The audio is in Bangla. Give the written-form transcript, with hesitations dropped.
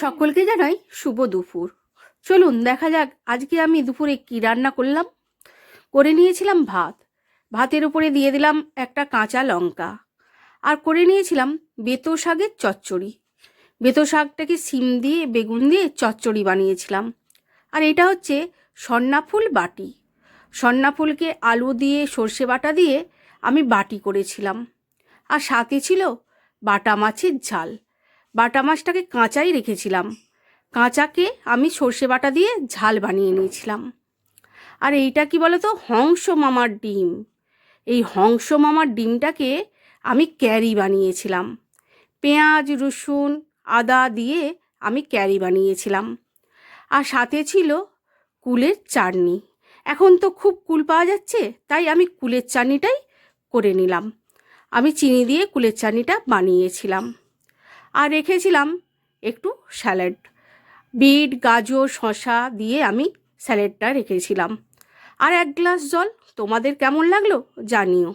সকলকে জানাই শুভ দুপুর। চলুন দেখা যাক আজকে আমি দুপুরে কি রান্না করলাম। করে নিয়েছিলাম ভাত, ভাতের উপরে দিয়ে দিলাম একটা কাঁচা লঙ্কা, আর করে নিয়েছিলাম বেতো শাকের চচ্চড়ি। বেতো শাকটাকে সিম দিয়ে বেগুন দিয়ে চচ্চড়ি বানিয়েছিলাম। আর এটা হচ্ছে সন্নাফুল বাটি। সন্নাফুলকে আলু দিয়ে সর্ষে বাটা দিয়ে আমি বাটি করেছিলাম। আর সাথে ছিল বাটা মাছের ঝাল। বাটা মাছটাকে কাঁচাই রেখেছিলাম, কাঁচাকে আমি সর্ষে বাটা দিয়ে ঝাল বানিয়ে নিয়েছিলাম। আর এইটা কি বলো তো, হংস মামার ডিম। এই হংস মামার ডিমটাকে আমি ক্যারি বানিয়েছিলাম। পেঁয়াজ রসুন আদা দিয়ে আমি ক্যারি বানিয়েছিলাম। আর সাথে ছিল কুলের চাটনি। এখন তো খুব কুল পাওয়া যাচ্ছে, তাই আমি কুলের চাটনিটাই করে নিলাম। আমি চিনি দিয়ে কুলের চাটনিটা বানিয়েছিলাম। আর রেখেছিলাম একটু স্যালাড, বিট গাজর শসা দিয়ে আমি স্যালাডটা রেখেছিলাম। আর এক গ্লাস জল। তোমাদের কেমন লাগলো জানিও।